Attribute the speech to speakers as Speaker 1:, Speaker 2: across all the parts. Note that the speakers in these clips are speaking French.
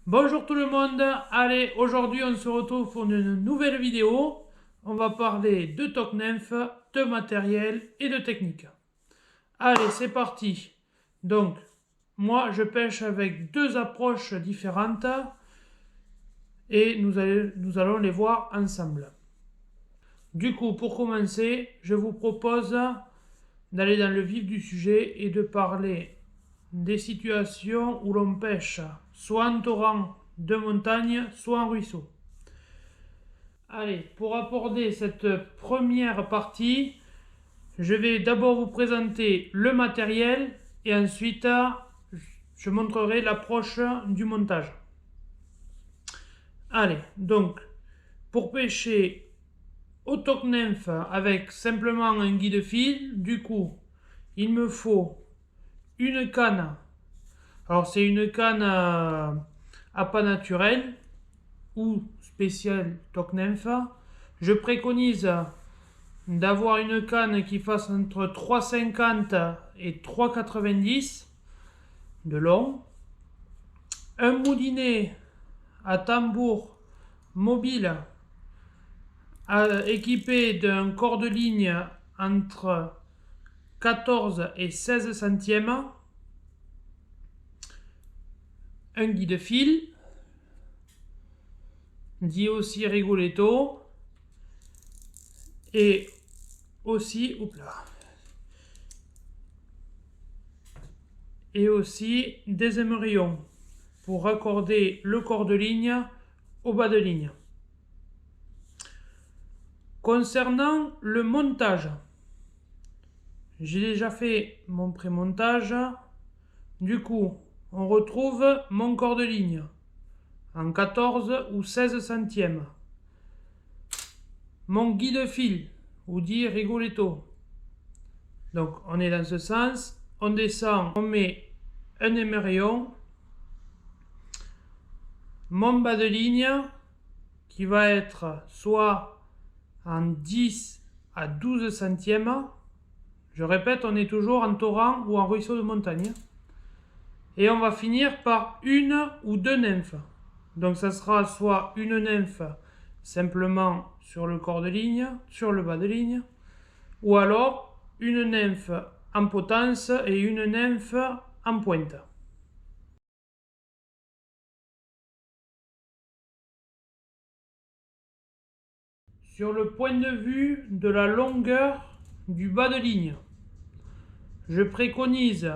Speaker 1: Bonjour tout le monde, allez, aujourd'hui on se retrouve pour une nouvelle vidéo. On va parler de TokNenf, de matériel et de technique. Allez, c'est parti. Donc, moi je pêche avec deux approches différentes et nous allons les voir ensemble. Du coup, pour commencer, je vous propose d'aller dans le vif du sujet et de parler des situations où l'on pêche soit en torrent de montagne, soit en ruisseau. Allez, pour aborder cette première partie, je vais d'abord vous présenter le matériel et ensuite je montrerai l'approche du montage. Allez, donc pour pêcher au TokNenf avec simplement un guide fil, du coup, il me faut une canne. Alors c'est une canne à pas naturel ou spéciale TokNenf. Je préconise d'avoir une canne qui fasse entre 3,50 et 3,90 de long. Un moulinet à tambour mobile équipé d'un corde-ligne entre 14 et 16 centièmes. Un guide-fil, dit aussi Rigoletto, et aussi, des émerillons pour raccorder le corps de ligne au bas de ligne. Concernant le montage, j'ai déjà fait mon pré-montage. Du coup, on retrouve mon corps de ligne en 14 ou 16 centièmes. Mon guide-fil, ou dit Rigoletto. Donc on est dans ce sens, on descend, on met un émerillon, mon bas de ligne qui va être soit en 10 à 12 centièmes. Je répète, on est toujours en torrent ou en ruisseau de montagne. Et on va finir par une ou deux nymphes. Donc ça sera soit une nymphe simplement sur le corps de ligne, sur le bas de ligne, ou alors une nymphe en potence et une nymphe en pointe. Sur le point de vue de la longueur du bas de ligne, je préconise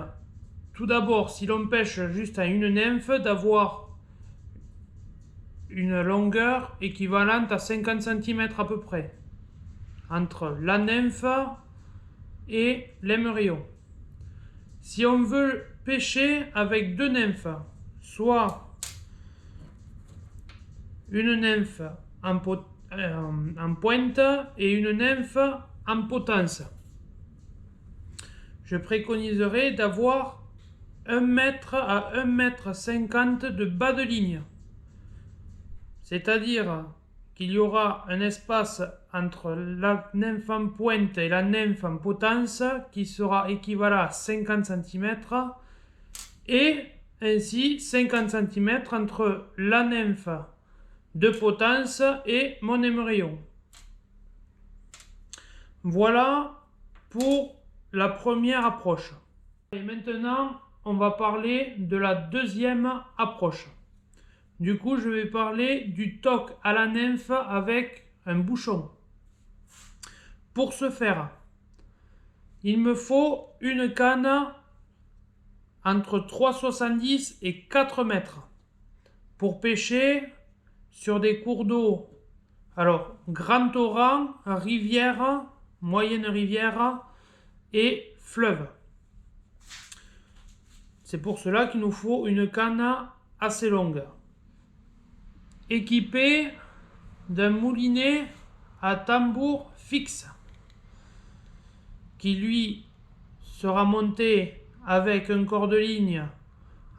Speaker 1: tout d'abord, si l'on pêche juste à une nymphe, d'avoir une longueur équivalente à 50 cm à peu près entre la nymphe et l'émerillon. Si on veut pêcher avec deux nymphes, soit une nymphe en pointe et une nymphe en potence, je préconiserais d'avoir 1 mètre à 1,50 m de bas de ligne. C'est-à-dire qu'il y aura un espace entre la nymphe en pointe et la nymphe en potence qui sera équivalent à 50 cm et ainsi 50 cm entre la nymphe de potence et mon émerillon. Voilà pour la première approche. Et maintenant, on va parler de la deuxième approche. Du coup, je vais parler du toc à la nymphe avec un bouchon. Pour ce faire, il me faut une canne entre 3,70 et 4 mètres pour pêcher sur des cours d'eau. Alors, grand torrent, rivière, moyenne rivière et fleuve. C'est pour cela qu'il nous faut une canne assez longue, équipée d'un moulinet à tambour fixe, qui lui sera monté avec un corps de ligne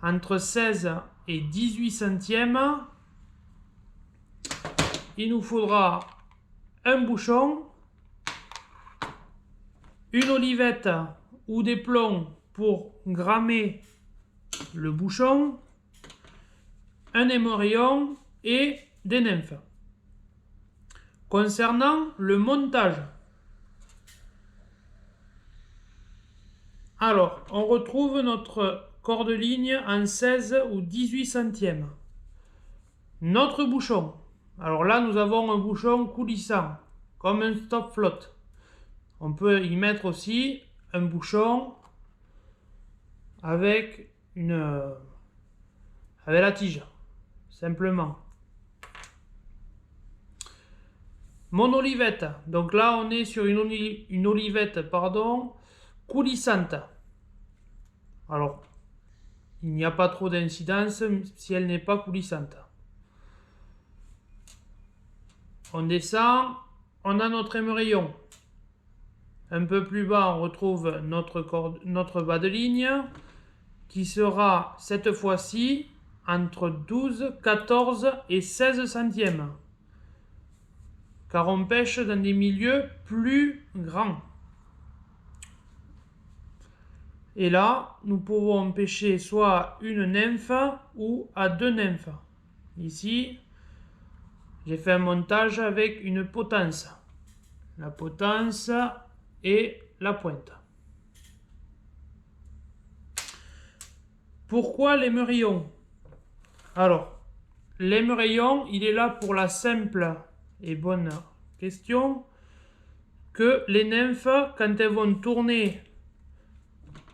Speaker 1: entre 16 et 18 centièmes. Il nous faudra un bouchon, une olivette ou des plombs pour grammer le bouchon, un émerillon et des nymphes. Concernant le montage, alors on retrouve notre corde-ligne en 16 ou 18 centièmes. Notre bouchon, alors là nous avons un bouchon coulissant, comme un stop-flotte. On peut y mettre aussi un bouchon avec la tige, simplement. Mon olivette, donc là on est sur une olivette, coulissante. Alors, il n'y a pas trop d'incidence si elle n'est pas coulissante. On descend, on a notre émerillon. Un peu plus bas, on retrouve notre bas de ligne qui sera cette fois-ci entre 12, 14 et 16 centièmes. Car on pêche dans des milieux plus grands. Et là, nous pouvons pêcher soit une nymphe ou à deux nymphes. Ici, j'ai fait un montage avec une potence. La potence et la pointe. Pourquoi l'émerillon? Alors, l'émerillon, il est là pour la simple et bonne question que les nymphes, quand elles vont tourner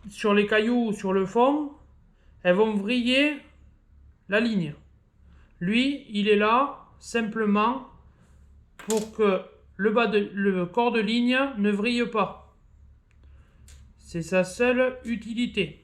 Speaker 1: sur les cailloux ou sur le fond, elles vont vriller la ligne. Lui, il est là simplement pour que le corps de ligne ne vrille pas. C'est sa seule utilité.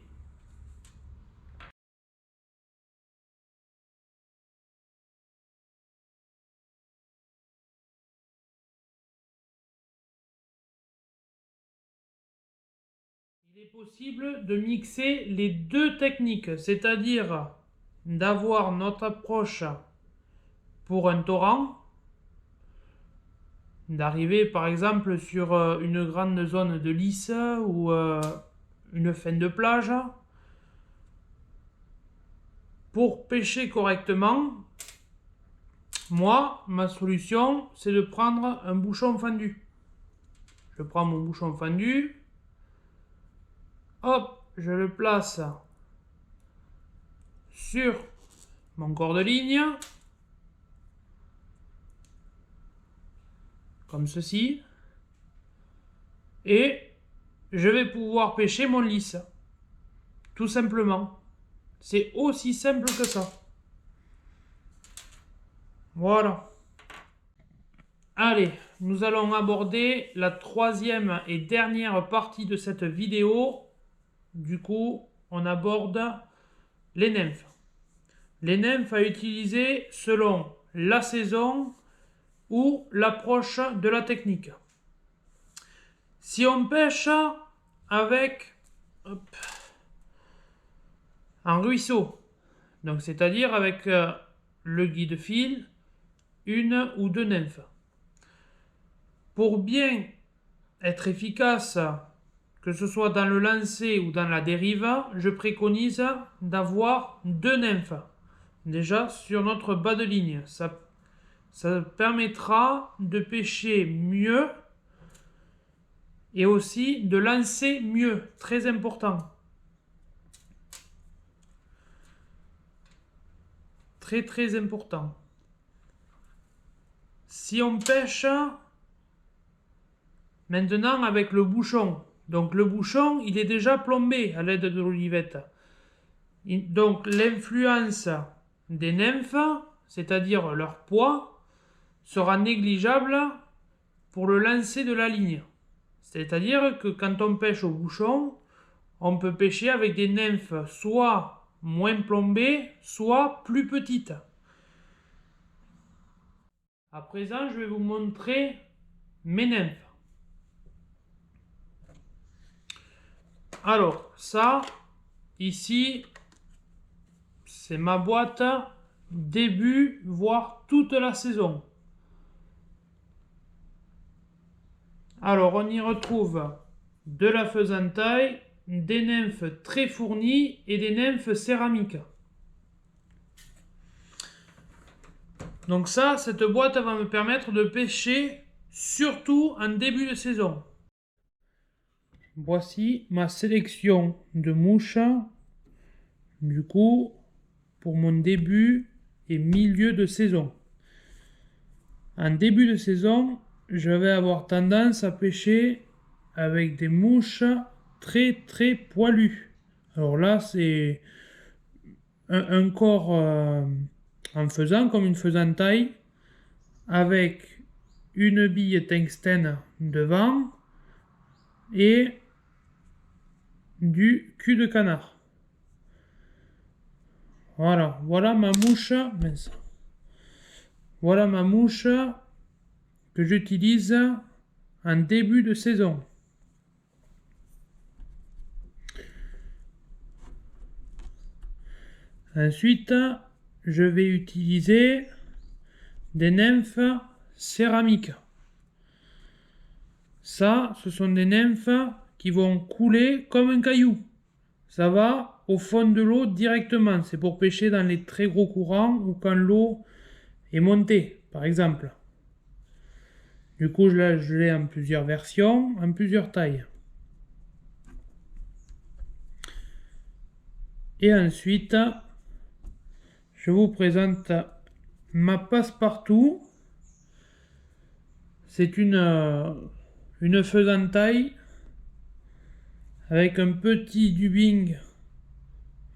Speaker 1: Il est possible de mixer les deux techniques, c'est-à-dire d'avoir notre approche pour un torrent, d'arriver par exemple sur une grande zone de lisse ou une fin de plage. Pour pêcher correctement, moi, ma solution, c'est de prendre un bouchon fendu. Je prends mon bouchon fendu, hop, je le place sur mon corps de ligne, comme ceci, et je vais pouvoir pêcher mon lisse, tout simplement. C'est aussi simple que ça. Voilà. Allez, nous allons aborder la troisième et dernière partie de cette vidéo. Du coup, on aborde les nymphes. Les nymphes à utiliser selon la saison ou l'approche de la technique. Si on pêche avec un ruisseau, donc c'est-à-dire avec le guide-fil, une ou deux nymphes. Pour bien être efficace, que ce soit dans le lancer ou dans la dérive, je préconise d'avoir deux nymphes. Déjà sur notre bas de ligne, ça permettra de pêcher mieux et aussi de lancer mieux, très important. Très très important. Si on pêche maintenant avec le bouchon, donc le bouchon il est déjà plombé à l'aide de l'olivette. Donc l'influence des nymphes, c'est-à-dire leur poids, sera négligeable pour le lancer de la ligne. C'est-à-dire que quand on pêche au bouchon, on peut pêcher avec des nymphes soit moins plombées, soit plus petites. À présent, je vais vous montrer mes nymphes. Alors, ça, ici, c'est ma boîte début, voire toute la saison. Alors, on y retrouve de la faisantaille, des nymphes très fournies et des nymphes céramiques. Donc ça, cette boîte va me permettre de pêcher surtout en début de saison. Voici ma sélection de mouches, du coup, pour mon début et milieu de saison. En début de saison, je vais avoir tendance à pêcher avec des mouches très très poilues. Alors là, c'est un corps en faisant, comme une faisantaille, avec une bille tungstène devant et du cul de canard. Voilà ma mouche. Mince. Voilà ma mouche que j'utilise en début de saison. Ensuite, je vais utiliser des nymphes céramiques. Ça, ce sont des nymphes qui vont couler comme un caillou. Ça va au fond de l'eau directement. C'est pour pêcher dans les très gros courants ou quand l'eau est montée, par exemple. Du coup, je l'ai en plusieurs versions, en plusieurs tailles. Et ensuite, je vous présente ma passe-partout. C'est une faisantaille avec un petit dubing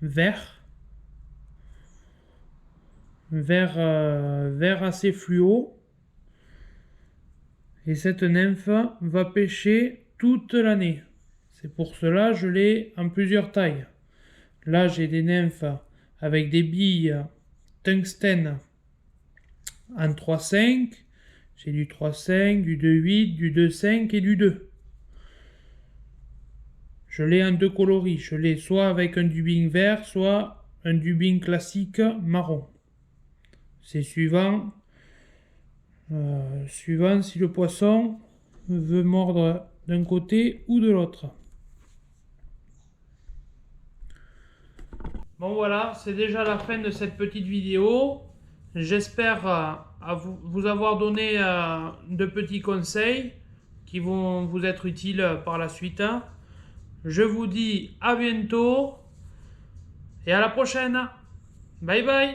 Speaker 1: vert assez fluo. Et cette nymphe va pêcher toute l'année. C'est pour cela que je l'ai en plusieurs tailles. Là, j'ai des nymphes avec des billes tungstène en 3,5. J'ai du 3,5, du 2,8, du 2,5 et du 2. Je l'ai en deux coloris. Je l'ai soit avec un dubing vert, soit un dubing classique marron. C'est suivant si le poisson veut mordre d'un côté ou de l'autre. Bon voilà, c'est déjà la fin de cette petite vidéo. J'espère vous avoir donné de petits conseils qui vont vous être utiles par la suite. Je vous dis à bientôt et à la prochaine. Bye bye.